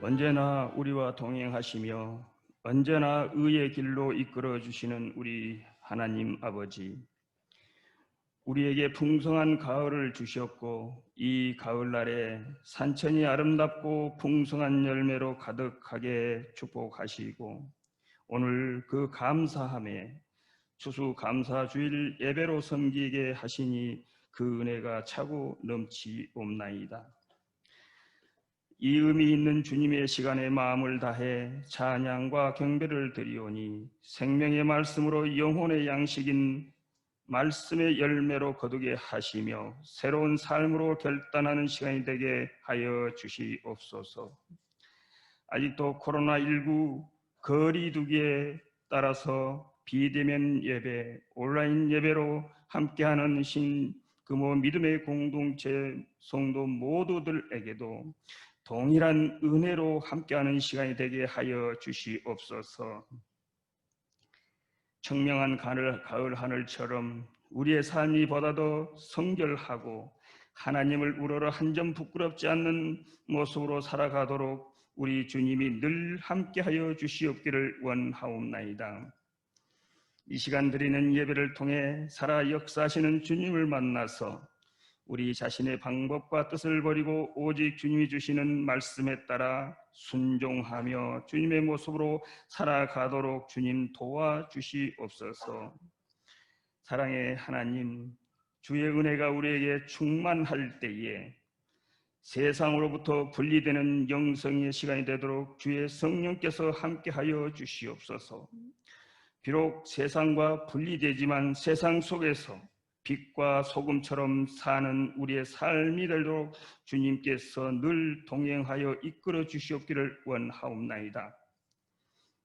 언제나 우리와 동행하시며 언제나 의의 길로 이끌어 주시는 우리 하나님 아버지, 우리에게 풍성한 가을을 주셨고 이 가을날에 산천이 아름답고 풍성한 열매로 가득하게 축복하시고 오늘 그 감사함에 추수감사주일 예배로 섬기게 하시니 그 은혜가 차고 넘치옵나이다. 이 의미 있는 주님의 시간에 마음을 다해 찬양과 경배를 드리오니 생명의 말씀으로 영혼의 양식인 말씀의 열매로 거두게 하시며 새로운 삶으로 결단하는 시간이 되게 하여 주시옵소서. 아직도 코로나19 거리두기에 따라서 비대면 예배, 온라인 예배로 함께하는 신금호 믿음의 공동체 성도 모두들에게도 동일한 은혜로 함께하는 시간이 되게 하여 주시옵소서. 청명한 가을 하늘처럼 우리의 삶이 보다 더 성결하고 하나님을 우러러 한 점 부끄럽지 않는 모습으로 살아가도록 우리 주님이 늘 함께하여 주시옵기를 원하옵나이다. 이 시간 드리는 예배를 통해 살아 역사하시는 주님을 만나서 우리 자신의 방법과 뜻을 버리고 오직 주님이 주시는 말씀에 따라 순종하며 주님의 모습으로 살아가도록 주님 도와주시옵소서. 사랑의 하나님, 주의 은혜가 우리에게 충만할 때에 세상으로부터 분리되는 영성의 시간이 되도록 주의 성령께서 함께하여 주시옵소서. 비록 세상과 분리되지만 세상 속에서 빛과 소금처럼 사는 우리의 삶이 되도록 주님께서 늘 동행하여 이끌어 주시옵기를 원하옵나이다.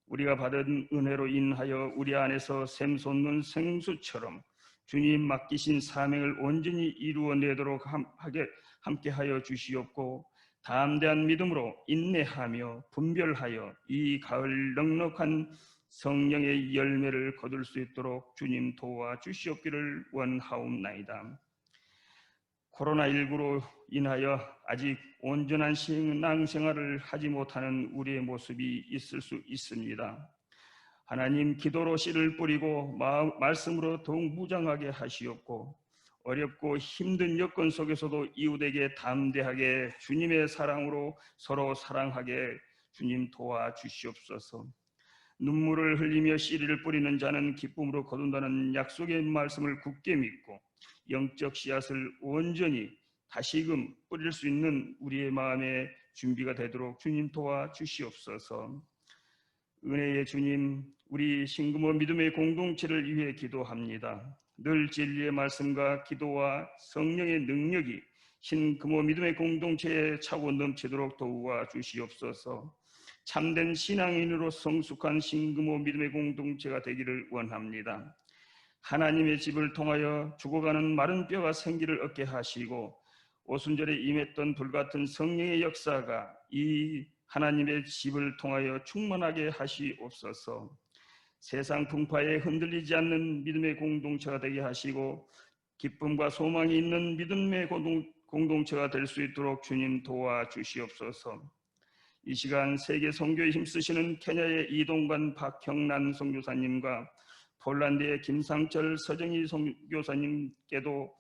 우리가 받은 은혜로 인하여 우리 안에서 샘솟는 생수처럼 주님 맡기신 사명을 온전히 이루어내도록 함께하여 주시옵고 담대한 믿음으로 인내하며 분별하여 이 가을 넉넉한 성령의 열매를 거둘 수 있도록 주님 도와주시옵기를 원하옵나이다. 코로나19로 인하여 아직 온전한 신앙생활을 하지 못하는 우리의 모습이 있을 수 있습니다. 하나님, 기도로 씨를 뿌리고 말씀으로 더욱 무장하게 하시옵고 어렵고 힘든 여건 속에서도 이웃에게 담대하게 주님의 사랑으로 서로 사랑하게 주님 도와주시옵소서. 눈물을 흘리며 씨를 뿌리는 자는 기쁨으로 거둔다는 약속의 말씀을 굳게 믿고 영적 씨앗을 온전히 다시금 뿌릴 수 있는 우리의 마음의 준비가 되도록 주님 도와주시옵소서. 은혜의 주님, 우리 신금호 믿음의 공동체를 위해 기도합니다. 늘 진리의 말씀과 기도와 성령의 능력이 신금호 믿음의 공동체에 차고 넘치도록 도와주시옵소서. 참된 신앙인으로 성숙한 신금호 믿음의 공동체가 되기를 원합니다. 하나님의 집을 통하여 죽어가는 마른 뼈가 생기를 얻게 하시고 오순절에 임했던 불같은 성령의 역사가 이 하나님의 집을 통하여 충만하게 하시옵소서. 세상 풍파에 흔들리지 않는 믿음의 공동체가 되게 하시고 기쁨과 소망이 있는 믿음의 공동체가 될 수 있도록 주님 도와주시옵소서. 이 시간 세계 선교에 힘쓰시는 케냐의 이동관 박형란 선교사님과 폴란드의 김상철 서정희 선교사님께도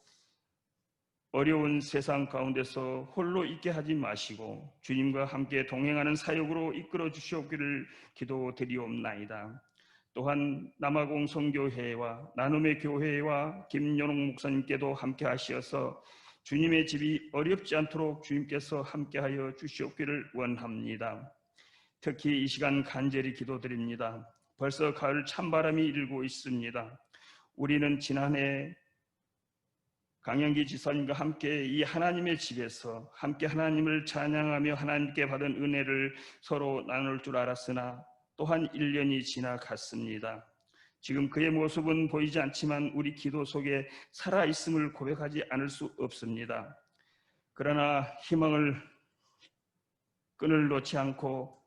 어려운 세상 가운데서 홀로 있게 하지 마시고 주님과 함께 동행하는 사역으로 이끌어 주시옵기를 기도드리옵나이다. 또한 남아공 선교회와 나눔의 교회와 김연옥 목사님께도 함께 하시어서 주님의 집이 어렵지 않도록 주님께서 함께하여 주시옵기를 원합니다. 특히 이 시간 간절히 기도드립니다. 벌써 가을 찬바람이 일고 있습니다. 우리는 지난해 강영기 지사님과 함께 이 하나님의 집에서 함께 하나님을 찬양하며 하나님께 받은 은혜를 서로 나눌 줄 알았으나 또한 1년이 지나갔습니다. 지금 그의 모습은 보이지 않지만 우리 기도 속에 살아있음을 고백하지 않을 수 없습니다. 그러나 희망을 끈을 놓지 않고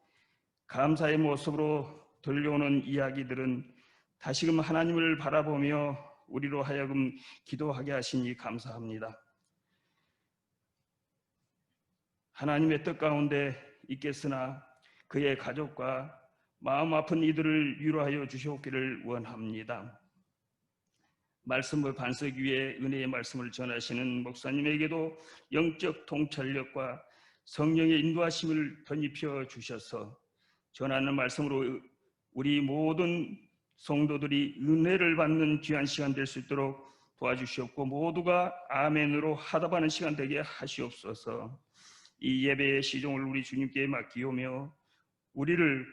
감사의 모습으로 들려오는 이야기들은 다시금 하나님을 바라보며 우리로 하여금 기도하게 하시니 감사합니다. 하나님의 뜻 가운데 있겠으나 그의 가족과 마음 아픈 이들을 위로하여 주시옵기를 원합니다. 말씀을 반석 위에 은혜의 말씀을 전하시는 목사님에게도 영적 통찰력과 성령의 인도하심을 덧입혀 주셔서 전하는 말씀으로 우리 모든 성도들이 은혜를 받는 귀한 시간 될 수 있도록 도와주시옵고 모두가 아멘으로 화답하는 시간 되게 하시옵소서. 이 예배의 시종을 우리 주님께 맡기오며 우리를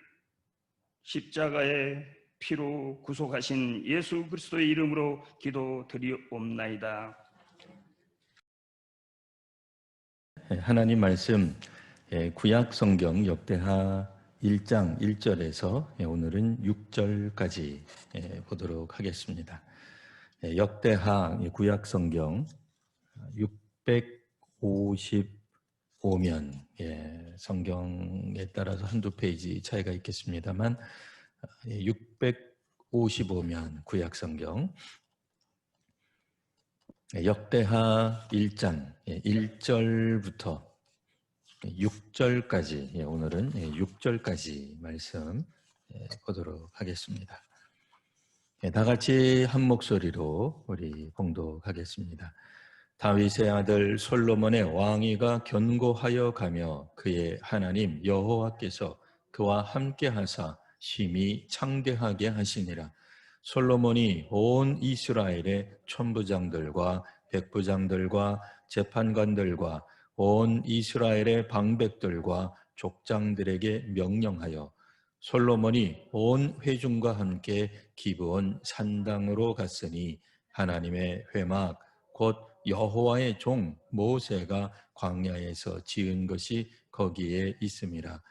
십자가의 피로 구속하신 예수 그리스도의 이름으로 기도드리옵나이다. 하나님 말씀 구약 성경 역대하 1장 1절에서 오늘은 6절까지 보도록 하겠습니다. 역대하 구약 성경 655면 성경에 따라서 한두 페이지 차이가 있겠습니다만 655면 구약 성경 역대하 1장 1절부터 6절까지 오늘은 6절까지 말씀 보도록 하겠습니다. 다 같이 한 목소리로 우리 봉독하겠습니다. 다윗의 아들 솔로몬의 왕위가 견고하여 가며 그의 하나님 여호와께서 그와 함께 하사 심히 창대하게 하시니라. 솔로몬이 온 이스라엘의 천부장들과 백부장들과 재판관들과 온 이스라엘의 방백들과 족장들에게 명령하여 솔로몬이 온 회중과 함께 기브온 산당으로 갔으니 하나님의 회막 곧 여호와의 종 모세가 광야에서 지은 것이 거기에 있음이라.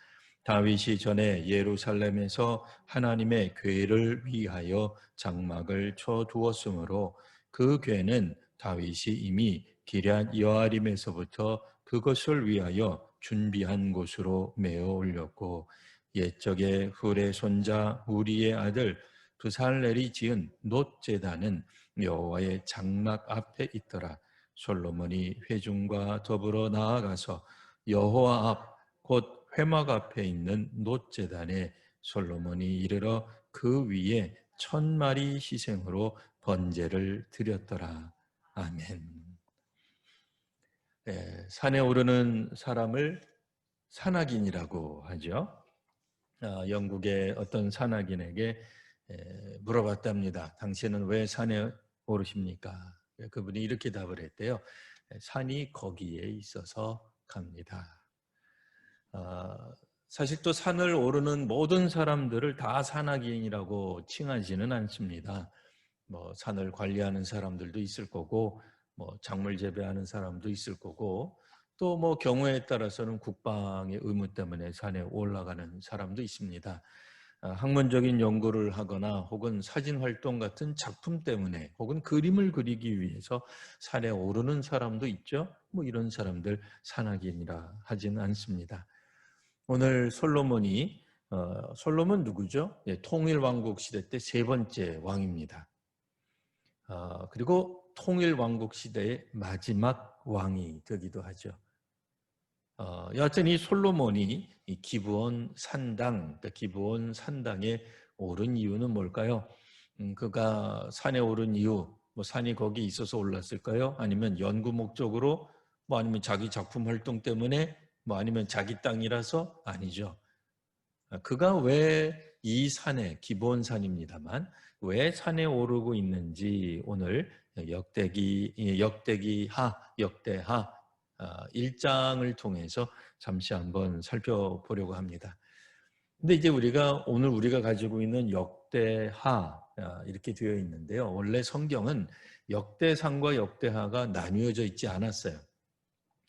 다윗이 전에 예루살렘에서 하나님의 궤를 위하여 장막을 쳐 두었으므로 그 궤는 다윗이 이미 기럇 여아림에서부터 그것을 위하여 준비한 곳으로 메어 올렸고 옛적에 훌의 손자 우리의 아들 브살렐이 지은 놋제단은 여호와의 장막 앞에 있더라. 솔로몬이 회중과 더불어 나아가서 여호와 앞 곧 회막 앞에 있는 놋제단에 솔로몬이 이르러 그 위에 1000마리 희생으로 번제를 드렸더라. 아멘. 산에 오르는 사람을 산악인이라고 하죠. 영국의 어떤 산악인에게 물어봤답니다. 당신은 왜 산에 오르십니까? 그분이 이렇게 답을 했대요. 산이 거기에 있어서 갑니다. 사실 또 산을 오르는 모든 사람들을 다 산악인이라고 칭하지는 않습니다. 산을 관리하는 사람들도 있을 거고, 작물 재배하는 사람도 있을 거고, 또 경우에 따라서는 국방의 의무 때문에 산에 올라가는 사람도 있습니다. 학문적인 연구를 하거나 혹은 사진 활동 같은 작품 때문에 혹은 그림을 그리기 위해서 산에 오르는 사람도 있죠. 이런 사람들 산악인이라 하지는 않습니다. 오늘 솔로몬이 솔로몬 누구죠? 통일왕국 시대 때 세 번째 왕입니다. 그리고 통일왕국 시대의 마지막 왕이 되기도 하죠. 여하튼 이 솔로몬이 이 기브온 산당, 기브온 산당에 오른 이유는 뭘까요? 그가 산에 오른 이유, 산이 거기 있어서 올랐을까요? 아니면 연구 목적으로, 아니면 자기 작품 활동 때문에, 아니면 자기 땅이라서? 아니죠. 그가 왜 이 산에, 기브온 산입니다만, 왜 산에 오르고 있는지 오늘 역대하 1장을 통해서 잠시 한번 살펴보려고 합니다. 근데 이제 오늘 우리가 가지고 있는 역대하 이렇게 되어 있는데요. 원래 성경은 역대상과 역대하가 나뉘어져 있지 않았어요.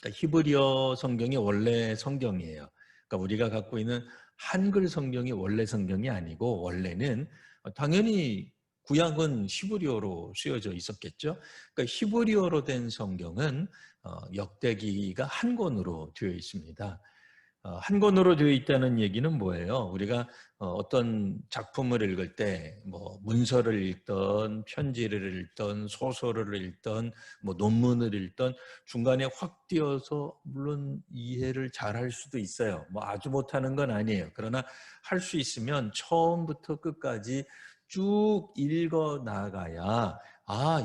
그러니까 히브리어 성경이 원래 성경이에요. 그러니까 우리가 갖고 있는 한글 성경이 원래 성경이 아니고 원래는 당연히 구약은 히브리어로 쓰여져 있었겠죠. 그러니까 히브리어로 된 성경은 역대기가 한 권으로 되어 있습니다. 한 권으로 되어 있다는 얘기는 뭐예요? 우리가 어떤 작품을 읽을 때 뭐 문서를 읽던 편지를 읽던 소설을 읽던 뭐 논문을 읽던 중간에 확 띄어서 물론 이해를 잘할 수도 있어요. 뭐 아주 못하는 건 아니에요. 그러나 할 수 있으면 처음부터 끝까지 쭉 읽어 나가야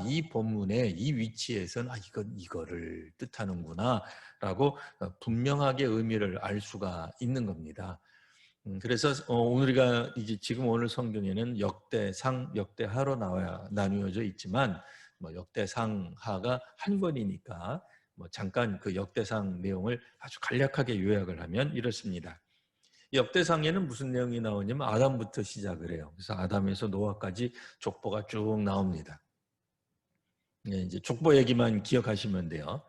이 본문의 이 위치에서는 이거를 뜻하는구나 라고 분명하게 의미를 알 수가 있는 겁니다. 그래서 우리가 이제 지금 오늘 성경에는 역대상, 역대하로 나뉘어져 있지만 뭐 역대상하가 한 권이니까 뭐 잠깐 그 역대상 내용을 아주 간략하게 요약을 하면 이렇습니다. 역대상에는 무슨 내용이 나오냐면 아담부터 시작을 해요. 그래서 아담에서 노아까지 족보가 쭉 나옵니다. 이제 족보 얘기만 기억하시면 돼요.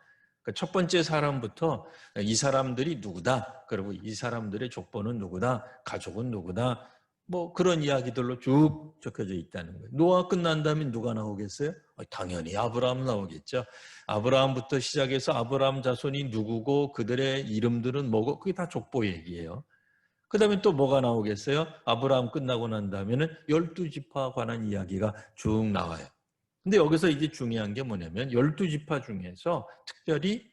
첫 번째 사람부터 이 사람들이 누구다, 그리고 이 사람들의 족보는 누구다, 가족은 누구다, 뭐 그런 이야기들로 쭉 적혀져 있다는 거예요. 노아 끝난 다음에 누가 나오겠어요? 당연히 아브라함 나오겠죠. 아브라함부터 시작해서 아브라함 자손이 누구고 그들의 이름들은 뭐고 그게 다 족보 얘기예요. 그 다음에 또 뭐가 나오겠어요? 아브라함 끝나고 난 다음에는 12지파 관한 이야기가 쭉 나와요. 근데 여기서 이제 중요한 게 뭐냐면 12지파 중에서 특별히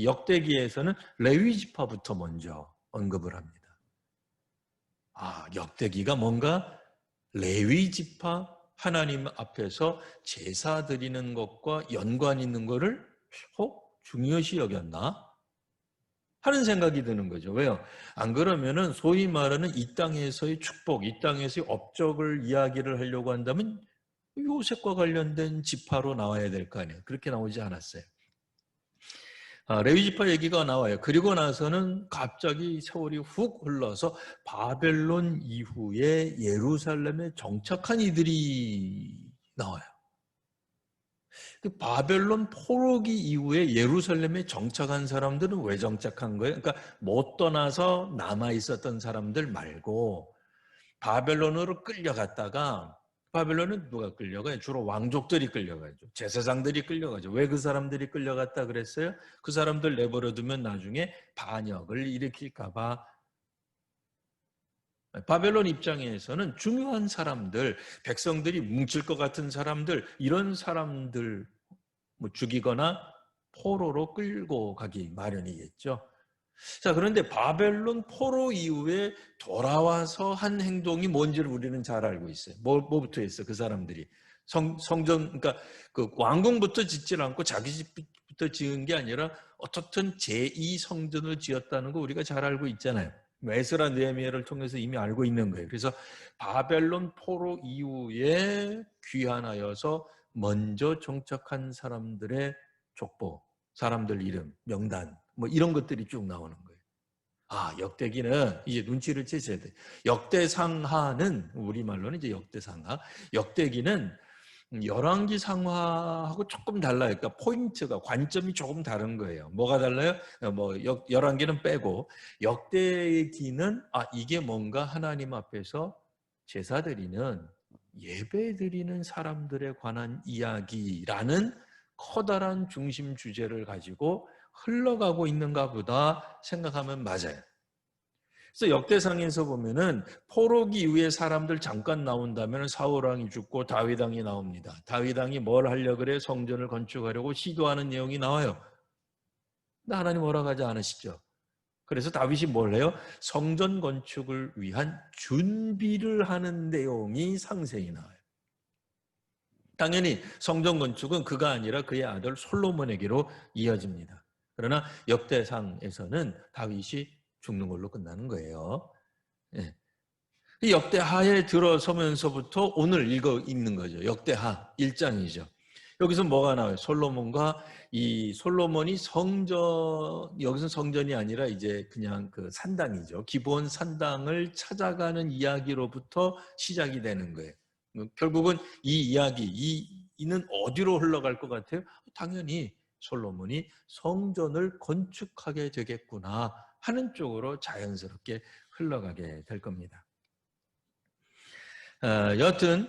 역대기에서는 레위지파부터 먼저 언급을 합니다. 역대기가 뭔가 레위지파 하나님 앞에서 제사 드리는 것과 연관 있는 거를 중요시 여겼나? 하는 생각이 드는 거죠. 왜요? 안 그러면은 소위 말하는 이 땅에서의 축복, 이 땅에서의 업적을 이야기를 하려고 한다면 요셉과 관련된 지파로 나와야 될 거 아니에요. 그렇게 나오지 않았어요. 레위지파 얘기가 나와요. 그리고 나서는 갑자기 세월이 훅 흘러서 바벨론 이후에 예루살렘에 정착한 이들이 나와요. 그 바벨론 포로기 이후에 예루살렘에 정착한 사람들은 왜 정착한 거예요? 그러니까 못 떠나서 남아 있었던 사람들 말고 바벨론으로 끌려갔다가, 바벨론은 누가 끌려가요? 주로 왕족들이 끌려가죠. 제사장들이 끌려가죠. 왜 그 사람들이 끌려갔다 그랬어요? 그 사람들 내버려두면 나중에 반역을 일으킬까 봐. 바벨론 입장에서는 중요한 사람들, 백성들이 뭉칠 것 같은 사람들, 이런 사람들 뭐 죽이거나 포로로 끌고 가기 마련이겠죠. 자, 그런데 바벨론 포로 이후에 돌아와서 한 행동이 뭔지를 우리는 잘 알고 있어요. 뭐부터 했어? 그 사람들이 성전, 그러니까 그 왕궁부터 짓질 않고 자기 집부터 지은 게 아니라 어떻든 제2 성전을 지었다는 거 우리가 잘 알고 있잖아요. 에스라 느헤미야를 통해서 이미 알고 있는 거예요. 그래서 바벨론 포로 이후에 귀환하여서 먼저 정착한 사람들의 족보, 사람들 이름, 명단, 뭐 이런 것들이 쭉 나오는 거예요. 역대기는 이제 눈치를 채셔야 돼. 역대상하는 우리말로는 이제 역대상하. 역대기는 열왕기 상하하고 조금 달라요. 그러니까 포인트가, 관점이 조금 다른 거예요. 뭐가 달라요? 열왕기는 빼고 역대기는 이게 뭔가 하나님 앞에서 제사 드리는, 예배 드리는 사람들에 관한 이야기라는 커다란 중심 주제를 가지고 흘러가고 있는가 보다 생각하면 맞아요. 그래서 역대상에서 보면은 포로기 이후에 사람들 잠깐 나온다면 사울 왕이 죽고 다윗 왕이 나옵니다. 다윗 왕이 뭘 하려고 그래? 성전을 건축하려고 시도하는 내용이 나와요. 근데 하나님 허락하지 않으시죠. 그래서 다윗이 뭘 해요? 성전 건축을 위한 준비를 하는 내용이 상세히 나와요. 당연히 성전 건축은 그가 아니라 그의 아들 솔로몬에게로 이어집니다. 그러나 역대상에서는 다윗이 죽는 걸로 끝나는 거예요. 예. 역대하에 들어서면서부터 오늘 읽는 거죠. 역대하 1장이죠. 여기서 뭐가 나와요? 솔로몬과 이 솔로몬이 여기서 성전이 아니라 이제 그냥 그 산당이죠. 기본 산당을 찾아가는 이야기로부터 시작이 되는 거예요. 결국은 이 이야기, 이는 어디로 흘러갈 것 같아요? 당연히 솔로몬이 성전을 건축하게 되겠구나 하는 쪽으로 자연스럽게 흘러가게 될 겁니다. 여하튼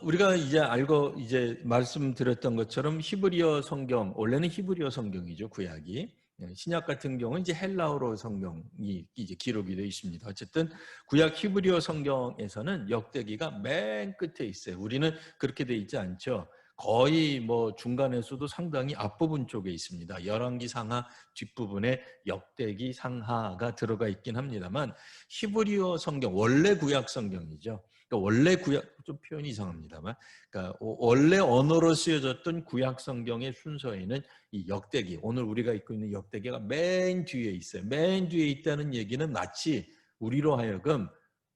우리가 이제 말씀드렸던 것처럼 히브리어 성경, 원래는 히브리어 성경이죠, 구약이. 신약 같은 경우는 이제 헬라어로 성경이 이제 기록이 되어 있습니다. 어쨌든 구약 히브리어 성경에서는 역대기가 맨 끝에 있어요. 우리는 그렇게 되어 있지 않죠. 거의 뭐 중간에서도 상당히 앞부분 쪽에 있습니다. 열왕기 상하 뒷부분에 역대기 상하가 들어가 있긴 합니다만 히브리어 성경 원래 구약 성경이죠. 그러니까 원래 구약 좀 표현이 이상합니다만 그러니까 원래 언어로 쓰여졌던 구약 성경의 순서에는 이 역대기 오늘 우리가 읽고 있는 역대기가 맨 뒤에 있어요. 맨 뒤에 있다는 얘기는 마치 우리로 하여금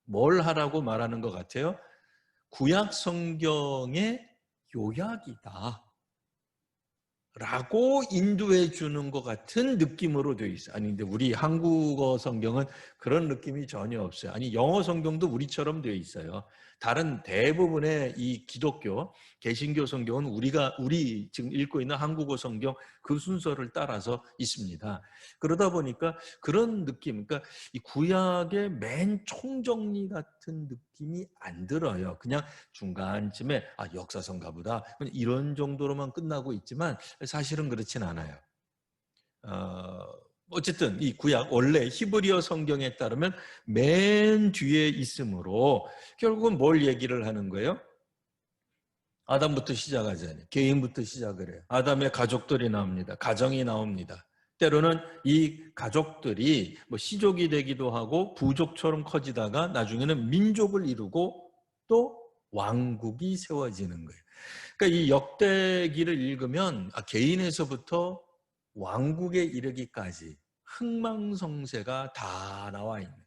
뭘 하라고 말하는 것 같아요? 구약 성경의 요약이다 라고 인도해 주는 것 같은 느낌으로 되어 있어요. 아니 근데 우리 한국어 성경은 그런 느낌이 전혀 없어요. 아니 영어 성경도 우리처럼 되어 있어요. 다른 대부분의 이 기독교 개신교 성경은 우리 지금 읽고 있는 한국어 성경 그 순서를 따라서 있습니다. 그러다 보니까 그런 느낌, 그러니까 이 구약의 맨 총정리 같은 느낌이 안 들어요. 그냥 중간쯤에 역사서인가 보다 이런 정도로만 끝나고 있지만 사실은 그렇진 않아요. 어쨌든 이 구약 원래 히브리어 성경에 따르면 맨 뒤에 있으므로 결국은 뭘 얘기를 하는 거예요? 아담부터 시작하잖아요. 개인부터 시작을 해요. 아담의 가족들이 나옵니다. 가정이 나옵니다. 때로는 이 가족들이 뭐 시족이 되기도 하고 부족처럼 커지다가 나중에는 민족을 이루고 또 왕국이 세워지는 거예요. 그러니까 이 역대기를 읽으면 개인에서부터 왕국에 이르기까지 흥망성쇠가 다 나와 있는 거예요.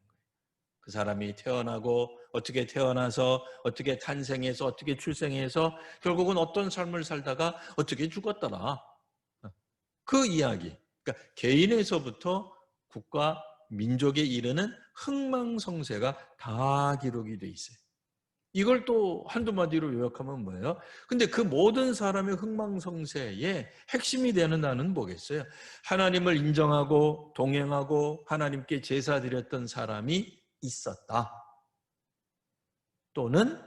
그 사람이 태어나고 어떻게 태어나서 어떻게 탄생해서 어떻게 출생해서 결국은 어떤 삶을 살다가 어떻게 죽었더라. 그 이야기. 그러니까 개인에서부터 국가, 민족에 이르는 흥망성쇠가 다 기록이 돼 있어요. 이걸 또 한두 마디로 요약하면 뭐예요? 근데 그 모든 사람의 흥망성쇠의 핵심이 되는 나는 뭐겠어요? 하나님을 인정하고 동행하고 하나님께 제사 드렸던 사람이 있었다. 또는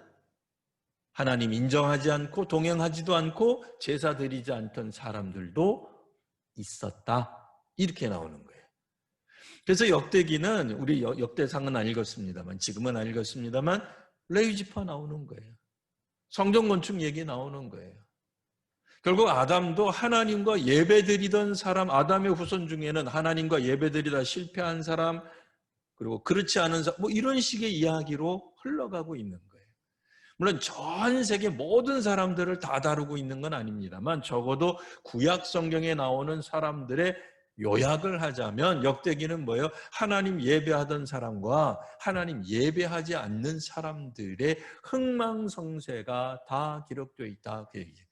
하나님 인정하지 않고 동행하지도 않고 제사 드리지 않던 사람들도 있었다. 이렇게 나오는 거예요. 그래서 역대기는 우리 역대상은 안 읽었습니다만 지금은 안 읽었습니다만 레위지파 나오는 거예요. 성전 건축 얘기 나오는 거예요. 결국 아담도 하나님과 예배드리던 사람, 아담의 후손 중에는 하나님과 예배드리다 실패한 사람, 그리고 그렇지 않은 사람, 뭐 이런 식의 이야기로 흘러가고 있는 거예요. 물론 전 세계 모든 사람들을 다 다루고 있는 건 아닙니다만 적어도 구약 성경에 나오는 사람들의 요약을 하자면 역대기는 뭐예요? 하나님 예배하던 사람과 하나님 예배하지 않는 사람들의 흥망성쇠가 다 기록되어 있다. 그 얘기예요.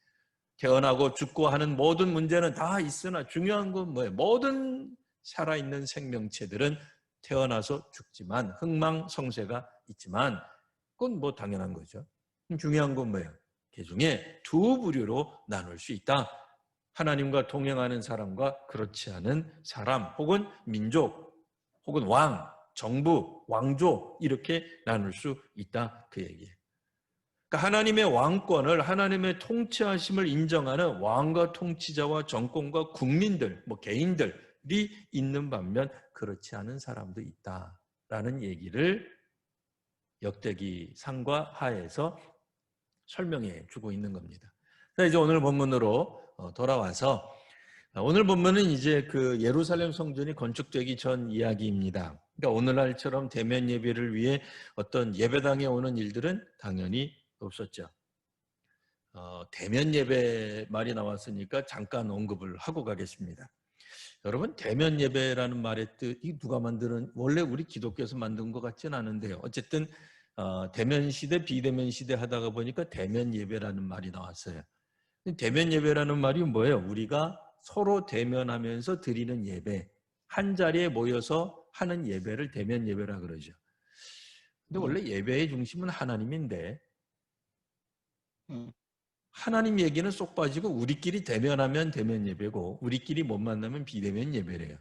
태어나고 죽고 하는 모든 문제는 다 있으나 중요한 건 뭐예요? 모든 살아있는 생명체들은 태어나서 죽지만 흥망성쇠가 있지만 그건 뭐 당연한 거죠. 중요한 건 뭐예요? 그 중에 두 부류로 나눌 수 있다. 하나님과 동행하는 사람과 그렇지 않은 사람 혹은 민족 혹은 왕, 정부, 왕조 이렇게 나눌 수 있다. 그 얘기예요. 그러니까 하나님의 왕권을 하나님의 통치하심을 인정하는 왕과 통치자와 정권과 국민들, 뭐 개인들이 있는 반면 그렇지 않은 사람도 있다라는 얘기를 역대기 상과 하에서 설명해 주고 있는 겁니다. 자, 이제 오늘 본문으로 돌아와서 오늘 본문은 이제 그 예루살렘 성전이 건축되기 전 이야기입니다. 그러니까 오늘날처럼 대면 예배를 위해 어떤 예배당에 오는 일들은 당연히 없었죠. 대면 예배 말이 나왔으니까 잠깐 언급을 하고 가겠습니다. 여러분 대면 예배라는 말의 뜻이 누가 만드는 원래 우리 기독교에서 만든 것 같지는 않은데요. 어쨌든 대면 시대 비대면 시대 하다가 보니까 대면 예배라는 말이 나왔어요. 대면 예배라는 말이 뭐예요? 우리가 서로 대면하면서 드리는 예배, 한 자리에 모여서 하는 예배를 대면 예배라 그러죠. 근데 원래 예배의 중심은 하나님인데 하나님 얘기는 쏙 빠지고 우리끼리 대면하면 대면 예배고 우리끼리 못 만나면 비대면 예배래요.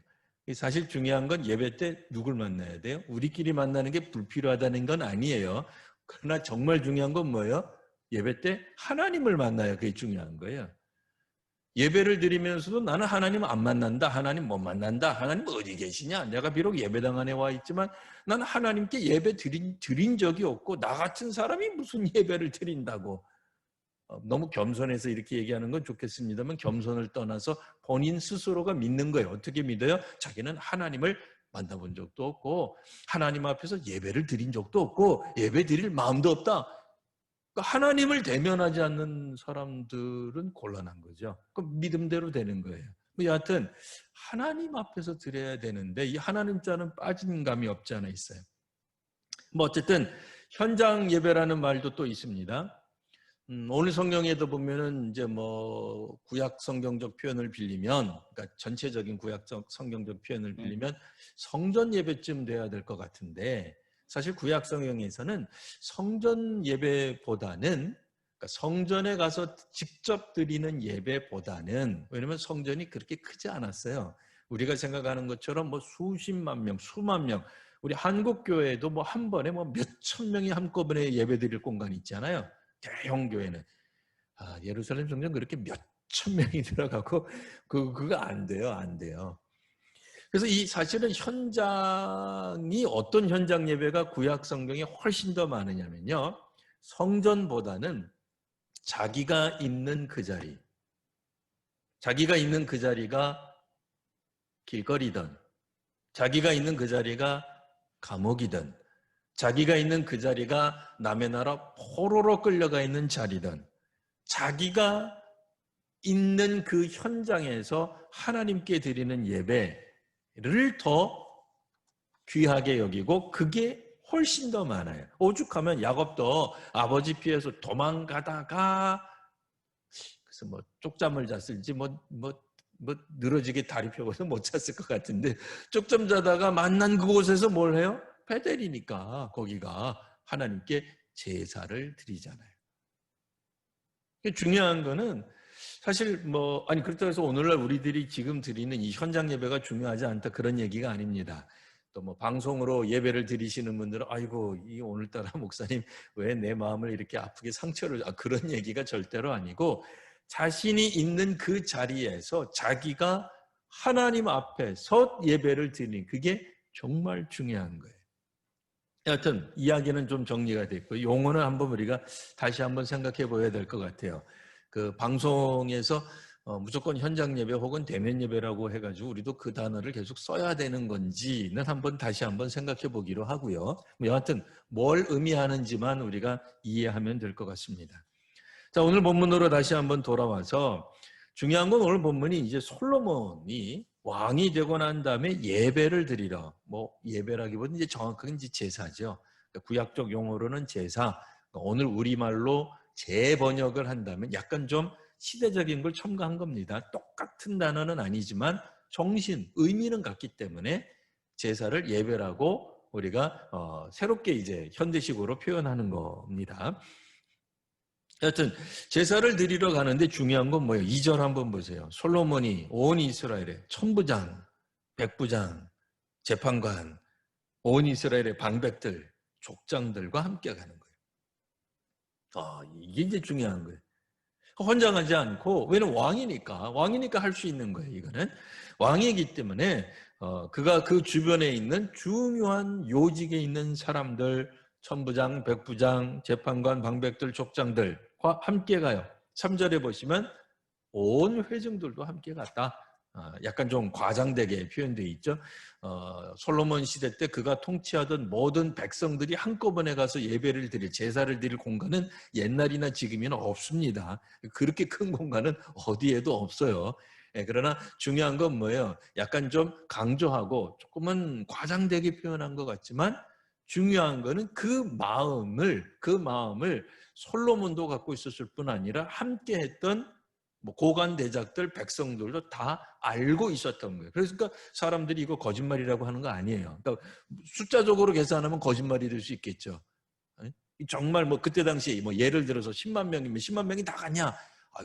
사실 중요한 건 예배 때 누굴 만나야 돼요? 우리끼리 만나는 게 불필요하다는 건 아니에요. 그러나 정말 중요한 건 뭐예요? 예배 때 하나님을 만나야 그게 중요한 거예요. 예배를 드리면서도 나는 하나님 안 만난다, 하나님 못 만난다, 하나님 어디 계시냐, 내가 비록 예배당 안에 와 있지만 나는 하나님께 예배 드린 적이 없고 나 같은 사람이 무슨 예배를 드린다고. 너무 겸손해서 이렇게 얘기하는 건 좋겠습니다만 겸손을 떠나서 본인 스스로가 믿는 거예요. 어떻게 믿어요? 자기는 하나님을 만나본 적도 없고 하나님 앞에서 예배를 드린 적도 없고 예배 드릴 마음도 없다. 그러니까 하나님을 대면하지 않는 사람들은 곤란한 거죠. 그럼 믿음대로 되는 거예요. 여하튼 하나님 앞에서 드려야 되는데 이 하나님 자는 빠진 감이 없지 않아 있어요. 뭐 어쨌든 현장 예배라는 말도 또 있습니다. 오늘 성경에도 보면은 이제 뭐 구약 성경적 표현을 빌리면, 그러니까 전체적인 구약적 성경적 표현을 빌리면 성전 예배쯤 돼야 될 것 같은데, 사실 구약 성경에서는 성전 예배보다는, 그러니까 성전에 가서 직접 드리는 예배보다는, 왜냐면 성전이 그렇게 크지 않았어요. 우리가 생각하는 것처럼 뭐 수십만 명, 수만 명, 우리 한국 교회도 뭐 한 번에 뭐 몇천 명이 한꺼번에 예배드릴 공간이 있잖아요. 대형 교회는. 예루살렘 성전 그렇게 몇천 명이 들어가고 그거 안 돼요. 안 돼요. 그래서 이 사실은 현장이 어떤 현장 예배가 구약 성경에 훨씬 더 많으냐면요. 성전보다는 자기가 있는 그 자리, 자기가 있는 그 자리가 길거리든, 자기가 있는 그 자리가 감옥이든, 자기가 있는 그 자리가 남의 나라 포로로 끌려가 있는 자리든, 자기가 있는 그 현장에서 하나님께 드리는 예배를 더 귀하게 여기고 그게 훨씬 더 많아요. 오죽하면 야곱도 아버지 피해서 도망가다가 그래서 뭐 쪽잠을 잤을지 뭐 늘어지게 다리 펴고서 못 잤을 것 같은데 쪽잠 자다가 만난 그곳에서 뭘 해요? 베델이니까 거기가 하나님께 제사를 드리잖아요. 중요한 거는 사실 뭐 그렇다고 해서 오늘날 우리들이 지금 드리는 이 현장 예배가 중요하지 않다 그런 얘기가 아닙니다. 또 뭐 방송으로 예배를 드리시는 분들은 아이고 이 오늘따라 목사님 왜 내 마음을 이렇게 아프게 상처를 그런 얘기가 절대로 아니고 자신이 있는 그 자리에서 자기가 하나님 앞에서 예배를 드리는 그게 정말 중요한 거예요. 여하튼 이야기는 좀 정리가 됐고 용어는 한번 우리가 다시 한번 생각해 보아야 될 것 같아요. 그 방송에서 무조건 현장 예배 혹은 대면 예배라고 해가지고 우리도 그 단어를 계속 써야 되는 건지는 한번 다시 한번 생각해 보기로 하고요. 여하튼 뭘 의미하는지만 우리가 이해하면 될 것 같습니다. 자, 오늘 본문으로 다시 한번 돌아와서 중요한 건 오늘 본문이 이제 솔로몬이 왕이 되고 난 다음에 예배를 드리러, 뭐 예배라기보다는 이제 정확하게 이제 제사죠. 구약적 용어로는 제사. 오늘 우리말로 재번역을 한다면 약간 좀 시대적인 걸 첨가한 겁니다. 똑같은 단어는 아니지만 정신, 의미는 같기 때문에 제사를 예배라고 우리가 새롭게 이제 현대식으로 표현하는 겁니다. 하여튼 제사를 드리러 가는데 중요한 건 뭐예요? 2절 한번 보세요. 솔로몬이 온 이스라엘의 천부장, 백부장, 재판관, 온 이스라엘의 방백들, 족장들과 함께 가는 거예요. 이게 이제 중요한 거예요. 혼자 가지 않고, 왜냐면 왕이니까 할 수 있는 거예요. 이거는 왕이기 때문에 그가 그 주변에 있는 중요한 요직에 있는 사람들, 천부장, 백부장, 재판관, 방백들, 족장들과 함께 가요. 3절에 보시면 온 회중들도 함께 갔다. 약간 좀 과장되게 표현되어 있죠. 솔로몬 시대 때 그가 통치하던 모든 백성들이 한꺼번에 가서 예배를 드릴, 제사를 드릴 공간은 옛날이나 지금이나 없습니다. 그렇게 큰 공간은 어디에도 없어요. 그러나 중요한 건 뭐예요? 약간 좀 강조하고 조금은 과장되게 표현한 것 같지만 중요한 거는 그 마음을 솔로몬도 갖고 있었을 뿐 아니라 함께 했던 뭐 고관 대작들 백성들도 다 알고 있었던 거예요. 그러니까 사람들이 이거 거짓말이라고 하는 거 아니에요. 그러니까 숫자적으로 계산하면 거짓말이 될 수 있겠죠. 정말 뭐 그때 당시에 뭐 예를 들어서 10만 명이면 10만 명이 다 가냐?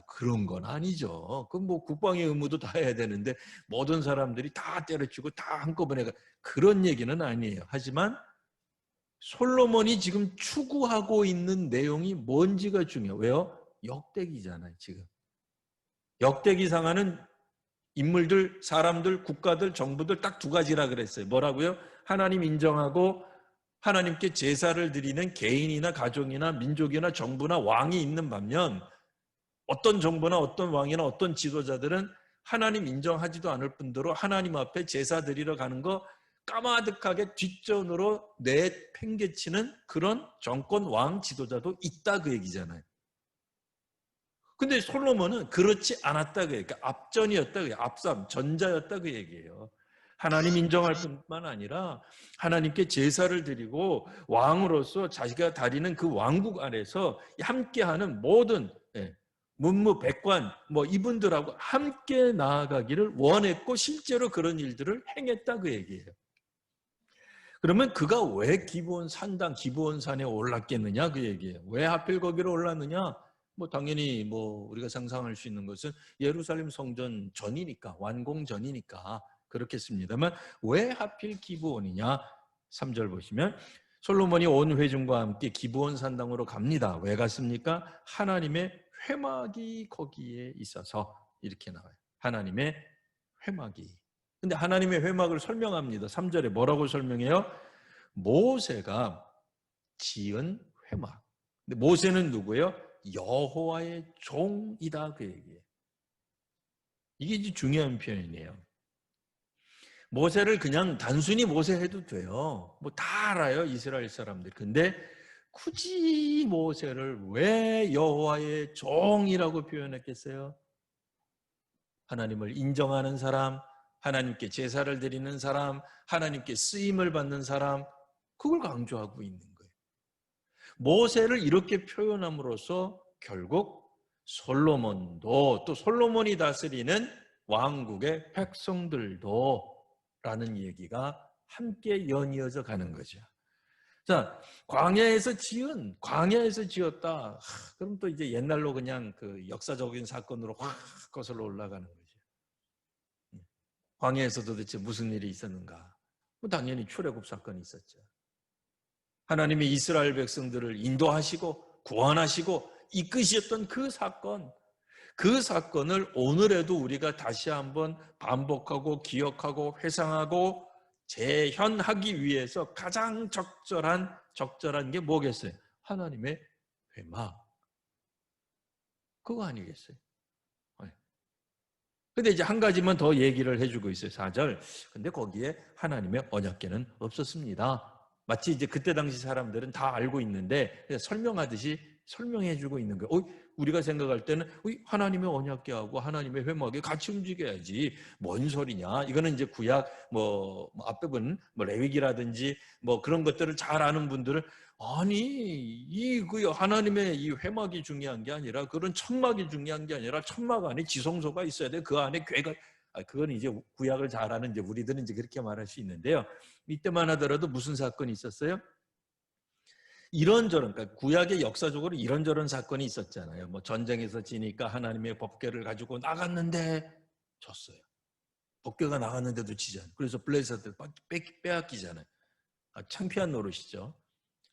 그런 건 아니죠. 그럼 뭐 국방의 의무도 다 해야 되는데 모든 사람들이 다 때려치고 다 한꺼번에 그런 얘기는 아니에요. 하지만 솔로몬이 지금 추구하고 있는 내용이 뭔지가 중요해요. 왜요? 역대기잖아요, 지금. 역대기상하는 인물들, 사람들, 국가들, 정부들 딱 두 가지라 그랬어요. 뭐라고요? 하나님 인정하고 하나님께 제사를 드리는 개인이나 가족이나 민족이나 정부나 왕이 있는 반면 어떤 정부나 어떤 왕이나 어떤 지도자들은 하나님 인정하지도 않을 뿐더러 하나님 앞에 제사 드리러 가는 거 까마득하게 뒷전으로 내팽개치는 그런 정권 왕 지도자도 있다 그 얘기잖아요. 근데 솔로몬은 그렇지 않았다 그 얘기예요. 그러니까 앞전이었다 그 얘기예요. 앞삼, 전자였다 그 얘기예요. 하나님 인정할 뿐만 아니라 하나님께 제사를 드리고 왕으로서 자기가 다리는 그 왕국 안에서 함께하는 모든 문무 백관 뭐 이분들하고 함께 나아가기를 원했고 실제로 그런 일들을 행했다 그 얘기예요. 그러면 그가 왜 기브온 산당 기브온 산에 올랐겠느냐 그 얘기예요. 왜 하필 거기로 올랐느냐? 뭐 당연히 뭐 우리가 상상할 수 있는 것은 예루살렘 성전 전이니까 완공 전이니까 그렇겠습니다만 왜 하필 기브온이냐? 3절 보시면 솔로몬이 온 회중과 함께 기브온 산당으로 갑니다. 왜 갔습니까? 하나님의 회막이 거기에 있어서 이렇게 나와요. 하나님의 회막이. 근데 하나님의 회막을 설명합니다. 3절에 뭐라고 설명해요? 모세가 지은 회막. 근데 모세는 누구예요? 여호와의 종이다 그 얘기예요. 이게 이제 중요한 표현이에요. 모세를 그냥 단순히 모세 해도 돼요. 뭐 다 알아요 이스라엘 사람들. 근데 굳이 모세를 왜 여호와의 종이라고 표현했겠어요? 하나님을 인정하는 사람, 하나님께 제사를 드리는 사람, 하나님께 쓰임을 받는 사람, 그걸 강조하고 있는 거예요. 모세를 이렇게 표현함으로써 결국 솔로몬도 또 솔로몬이 다스리는 왕국의 백성들도 라는 얘기가 함께 연이어져 가는 거죠. 자, 광야에서 지었다. 그럼 또 이제 옛날로 그냥 그 역사적인 사건으로 확 거슬러 올라가는 거죠. 광야에서 도대체 무슨 일이 있었는가? 뭐 당연히 출애굽 사건이 있었죠. 하나님이 이스라엘 백성들을 인도하시고 구원하시고 이끄셨던 그 사건을 오늘에도 우리가 다시 한번 반복하고 기억하고 회상하고 재현하기 위해서 가장 적절한 게 뭐겠어요? 하나님의 회막. 그거 아니겠어요? 근데 이제 한 가지만 더 얘기를 해주고 있어요. 4절. 근데 거기에 하나님의 언약궤는 없었습니다. 마치 이제 그때 당시 사람들은 다 알고 있는데 설명하듯이 설명해주고 있는 거예요. 우리가 생각할 때는 하나님의 언약궤하고 하나님의 회막이 같이 움직여야지. 뭔 소리냐? 이거는 이제 구약 뭐 앞에 본 뭐 레위기라든지 뭐 그런 것들을 잘 아는 분들은 아니 그 하나님의 이 회막이 중요한 게 아니라 그런 천막이 중요한 게 아니라 천막 안에 지성소가 있어야 돼. 그 안에 궤가 그건 이제 구약을 잘 아는 이제 우리들은 이제 그렇게 말할 수 있는데요. 이때만 하더라도 무슨 사건이 있었어요? 이런저런 그러니까 구약의 역사적으로 이런저런 사건이 있었잖아요. 뭐 전쟁에서 지니까 하나님의 법궤를 가지고 나갔는데 졌어요. 법궤가 나갔는데도 지잖아요. 그래서 블레셋들 빼앗기잖아요. 창피한 노릇이죠.